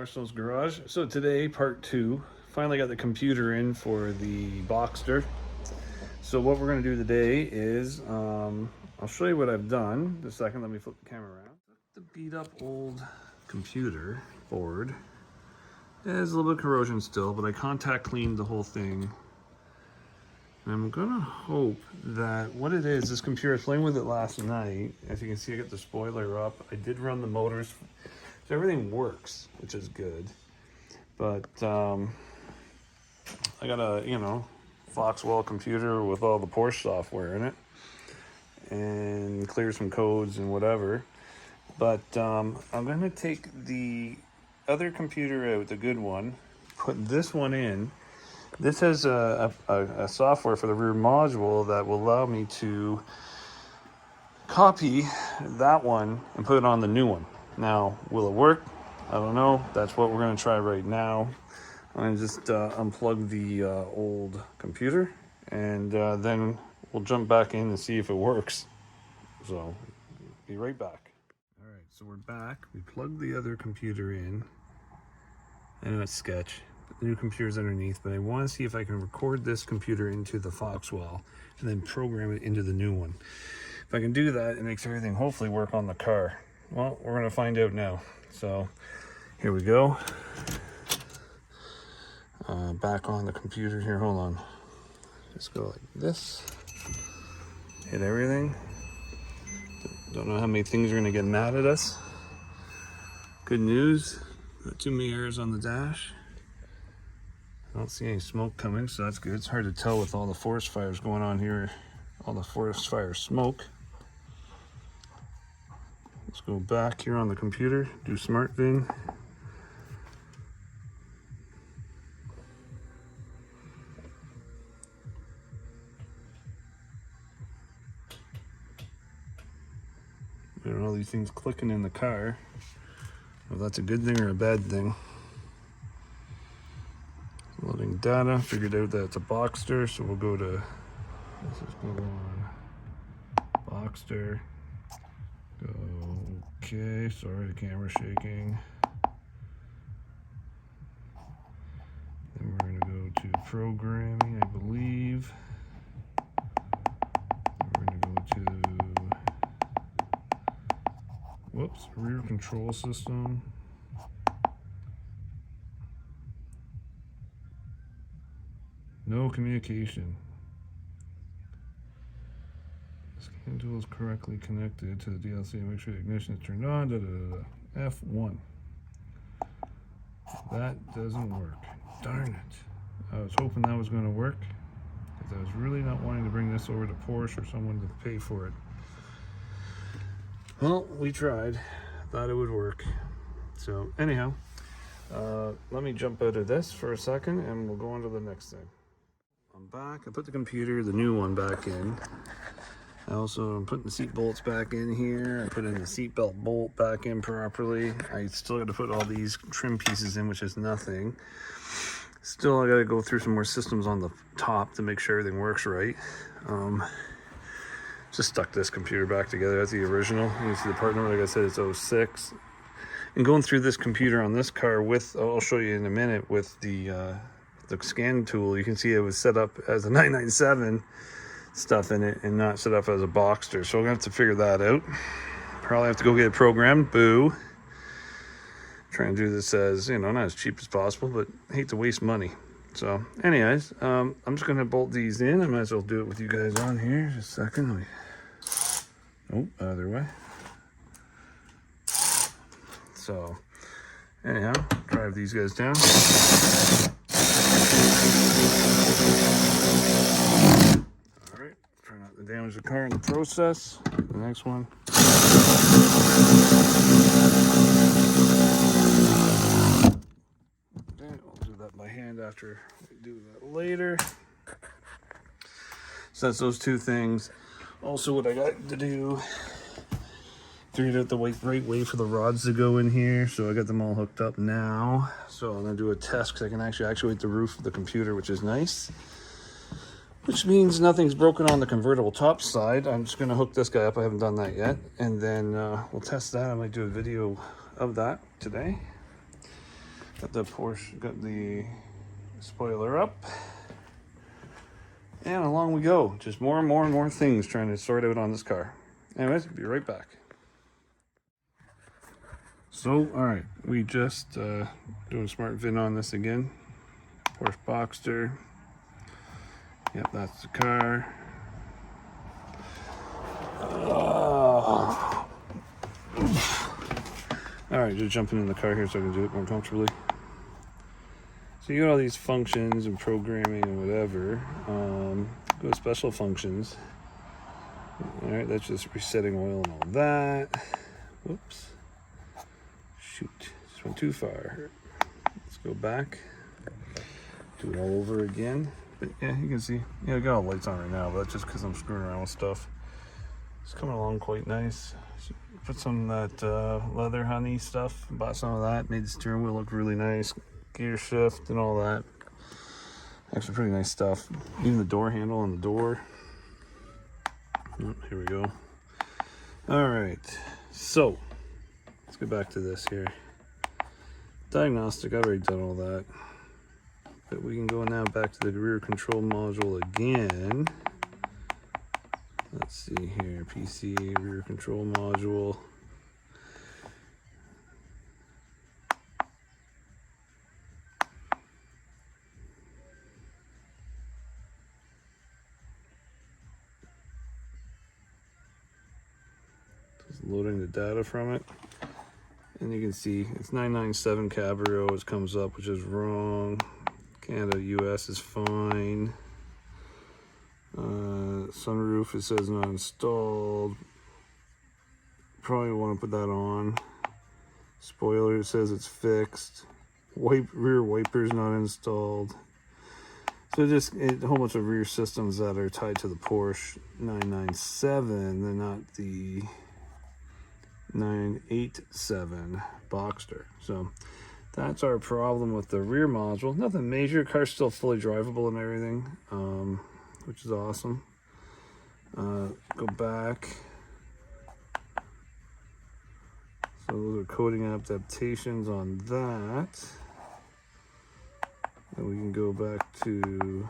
Arsenal's garage. So today, part 2. Finally got the computer in for the Boxster. So what we're going to do today is, I'll show you what I've done. Just a second, let me flip the camera around. The beat up old computer board. There's a little bit of corrosion still, but I contact cleaned the whole thing. And I'm gonna hope that what it is, this computer, I was playing with it last night. As you can see, I got the spoiler up. I did run the motors, so everything works, which is good. But I got a, Foxwell computer with all the Porsche software in it, and clear some codes and whatever. But I'm gonna take the other computer out, the good one, put this one in. This has a software for the rear module that will allow me to copy that one and put it on the new one. Now, will it work? I don't know. That's what we're going to try right now. I'm going to just unplug the old computer, and then we'll jump back in and see if it works. So, be right back. All right, so we're back. We plugged the other computer in. I know it's sketch. The new computer's underneath, but I want to see if I can record this computer into the Foxwell and then program it into the new one. If I can do that, it makes everything hopefully work on the car. Well, we're going to find out now. So here we go. Back on the computer here. Hold on. Just go like this. Hit everything. Don't know how many things are going to get mad at us. Good news. Not too many errors on the dash. I don't see any smoke coming, so that's good. It's hard to tell with all the forest fires going on here, all the forest fire smoke. Let's go back here on the computer, do SmartVin. There are all these things clicking in the car. Well, that's a good thing or a bad thing. Loading data, figured out that it's a Boxster, so we'll go to, let's just go on Boxster, go, okay, sorry, the camera's shaking. Then we're gonna go to programming, I believe. We're gonna go to, whoops, rear control system. No communication. Scan tool is correctly connected to the DLC. Make sure the ignition is turned on. F1. That doesn't work. Darn it. I was hoping that was going to work, because I was really not wanting to bring this over to Porsche or someone to pay for it. Well, we tried. Thought it would work. So anyhow, let me jump out of this for a second and we'll go on to the next thing. I'm back. I put the computer, the new one, back in. I also am putting the seat bolts back in here. I put in the seat belt bolt back in properly. I still got to put all these trim pieces in, which is nothing. Still, I got to go through some more systems on the top to make sure everything works right. Just stuck this computer back together. That's the original. You can see the part number, like I said, it's 06. And going through this computer on this car with, I'll show you in a minute, with the scan tool, you can see it was set up as a 997 stuff in it and not set up as a Boxster. So I'm gonna have to figure that out. Probably have to go get it programmed. Boo. Trying to do this as, not as cheap as possible, but I hate to waste money. So anyways, I'm just gonna bolt these in. I might as well do it with you guys on here. Just a second. Other way. So anyhow, drive these guys down. Alright, try not to damage the car in the process. The next one. Okay, I'll do that by hand after we do that later. So that's those two things. Also, what I got to do, figured out the right way for the rods to go in here, so I got them all hooked up now. So I'm gonna do a test because I can actually actuate the roof of the computer, which is nice. Which means nothing's broken on the convertible top side. I'm just gonna hook this guy up. I haven't done that yet, and then we'll test that. I might do a video of that today. Got the Porsche, got the spoiler up. And along we go. Just more and more and more things trying to sort out on this car. Anyways, be right back. So, alright, we just doing smart VIN on this again. Porsche Boxster. Yep, that's the car. Alright, just jumping in the car here so I can do it more comfortably. So you got all these functions and programming and whatever. Go to special functions. Alright, that's just resetting oil and all that. Whoops. Shoot, just went too far. Let's go back. Do it all over again. But yeah, you can see, yeah, I got all the lights on right now, but that's just because I'm screwing around with stuff. It's coming along quite nice. Put some of that leather honey stuff, bought some of that, made the steering wheel look really nice. Gear shift and all that. Actually pretty nice stuff. Even the door handle on the door. Oh, here we go. All right, so let's get back to this here. Diagnostic, I've already done all that. But we can go now back to the rear control module again. Let's see here, PC, rear control module. Just loading the data from it. And you can see it's 997 Cabrio, it comes up, which is wrong. Canada, US is fine. Sunroof, it says not installed. Probably want to put that on. Spoiler, it says it's fixed. Rear wipers not installed. So just a whole bunch of rear systems that are tied to the Porsche 997. They're not the 987 Boxster. So that's our problem with the rear module. Nothing major. Car's still fully drivable and everything, which is awesome. Go back. So those are coding adaptations on that. Then we can go back to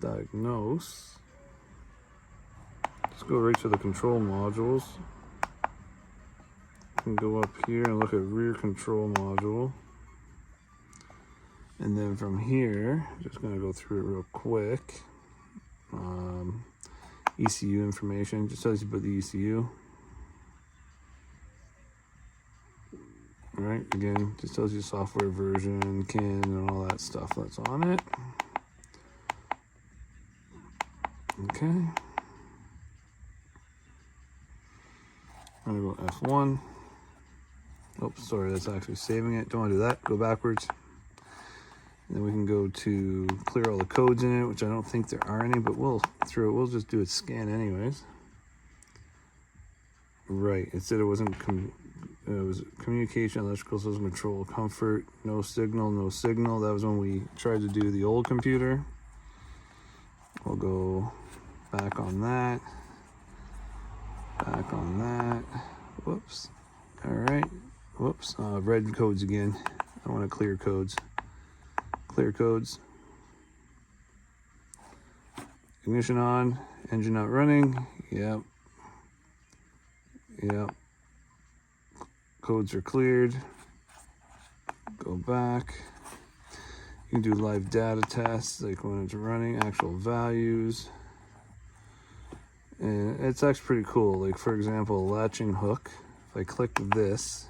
diagnose. Let's go right to the control modules. We can go up here and look at rear control module. And then from here, just gonna go through it real quick. ECU information, just tells you about the ECU. All right, again, just tells you software version, CAN, and all that stuff that's on it. Okay. I'm gonna go F1. Oh, sorry, that's actually saving it. Don't want to do that. Go backwards. And then we can go to clear all the codes in it, which I don't think there are any, but we'll just do a scan anyways. Right, it said it wasn't, it was communication, electrical system control, comfort, no signal, no signal. That was when we tried to do the old computer. We'll go back on that. Back on that. Whoops. All right. Whoops. Red codes again. I want to clear codes. Clear codes. Ignition on. Engine not running. Yep. Yep. Codes are cleared. Go back. You can do live data tests, like when it's running, actual values. And it's actually pretty cool. Like, for example, latching hook. If I click this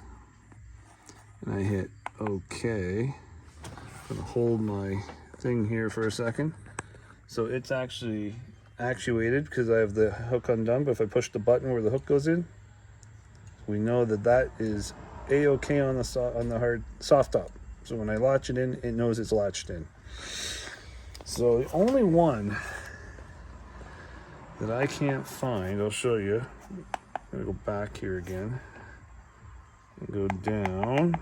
and I hit OK, I'm going to hold my thing here for a second. So it's actually actuated because I have the hook undone, but if I push the button where the hook goes in, we know that that is A-OK on the hard soft top. So when I latch it in, it knows it's latched in. So the only one that I can't find, I'll show you. I'm gonna go back here again and go down.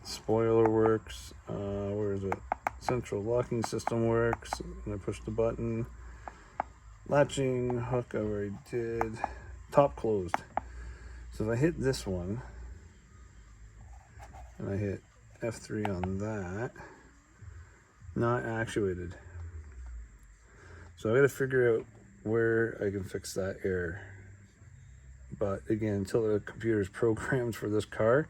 Spoiler works. Where is it? Central locking system works. And I push the button. Latching hook I already did. Top closed. So So if I hit this one, and I hit F3 on that, not actuated. So I gotta figure out where I can fix that error. But again, until the computer is programmed for this car,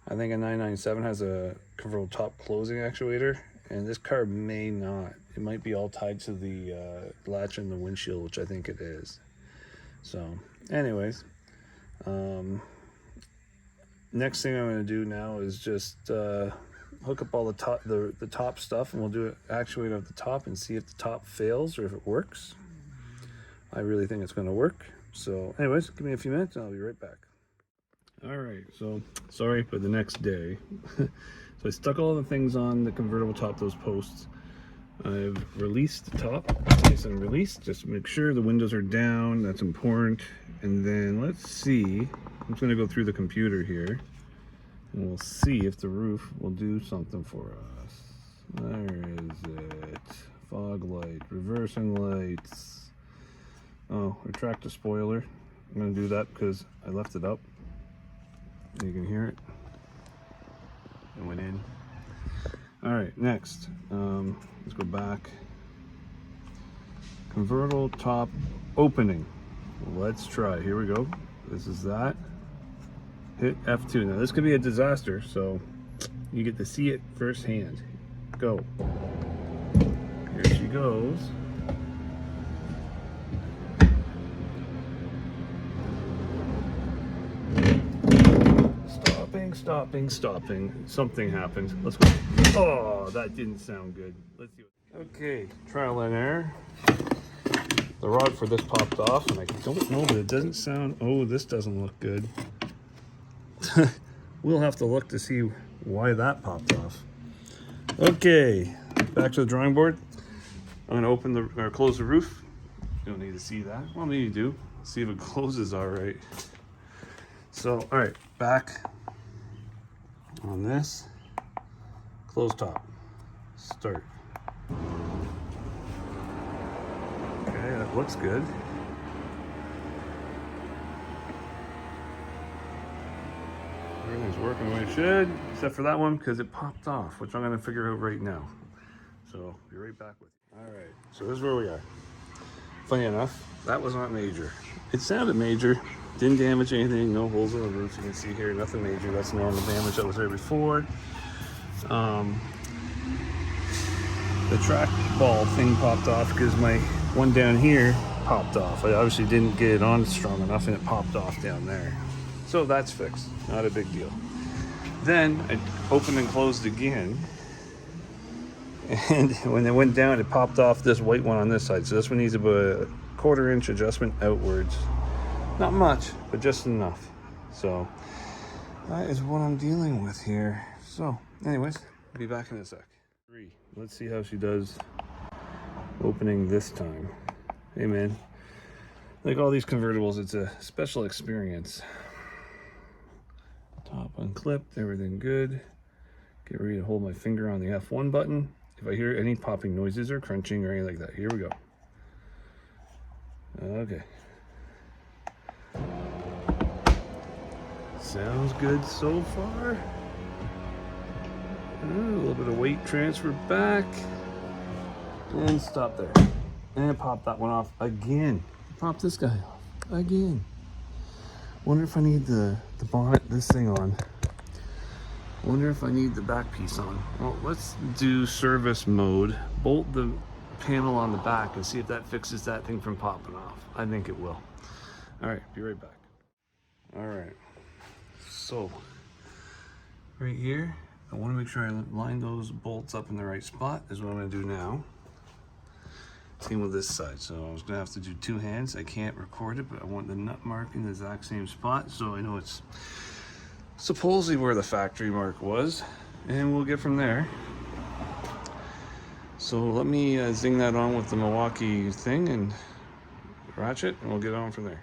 I think a 997 has a convertible top closing actuator, and this car may not. It might be all tied to the latch in the windshield, which I think it is. So anyways, next thing I'm going to do now is just hook up all the top stuff, and we'll do an actuator at the top and see if the top fails or if it works. I really think it's going to work. So anyways, give me a few minutes and I'll be right back. All right, so sorry for the next day. So I stuck all the things on the convertible top, those posts. I've released the top, nice and released, just to make sure the windows are down. That's important. And then let's see, I'm just gonna go through the computer here and we'll see if the roof will do something for us. Where is it? Fog light, reversing lights. Oh, retract the spoiler. I'm gonna do that because I left it up. You can hear it. It went in. All right, next, let's go back. Convertible top opening. Let's try. Here we go. This is that. Hit F2. Now this could be a disaster, so you get to see it firsthand. Go. Here she goes. Stopping. Something happened. Let's go. Oh, that didn't sound good. Let's see. Okay, trial and error. The rod for this popped off, and I don't know, but it doesn't sound. Oh, this doesn't look good. We'll have to look to see why that popped off. Okay, back to the drawing board. I'm going to open or close the roof. You don't need to see that. Well, maybe you do. See if it closes all right. So, all right, back on this. Close top. Start. Okay, that looks good. Everything's working the way it should, except for that one because it popped off, which I'm going to figure out right now. So, be right back with you. All right, so this is where we are. Funny enough, that was not major. It sounded major. Didn't damage anything, no holes in the roof. You can see here, nothing major. That's normal damage that was there before. The track ball thing popped off because my one down here popped off. I obviously didn't get it on strong enough and it popped off down there. So that's fixed, not a big deal. Then I opened and closed again. And when it went down, it popped off this white one on this side. So this one needs about a 1/4 inch adjustment outwards. Not much, but just enough. So that is what I'm dealing with here. So anyways, I'll be back in a sec. Let's see how she does opening this time. Hey man, like all these convertibles, it's a special experience. Top unclipped, everything good. Get ready to hold my finger on the F1 button. If I hear any popping noises or crunching or anything like that, here we go. Okay. Sounds good so far. A little bit of weight transfer back. And stop there. And pop that one off again. Pop this guy off again. Wonder if I need the bonnet, this thing on. Wonder if I need the back piece on. Well, let's do service mode. Bolt the panel on the back and see if that fixes that thing from popping off. I think it will. All right, be right back. All right, so right here, I want to make sure I line those bolts up in the right spot is what I'm going to do now. Same with this side. So I was going to have to do two hands. I can't record it, but I want the nut mark in the exact same spot so I know it's supposedly where the factory mark was, and we'll get from there. So let me zing that on with the Milwaukee thing and ratchet, and we'll get on from there.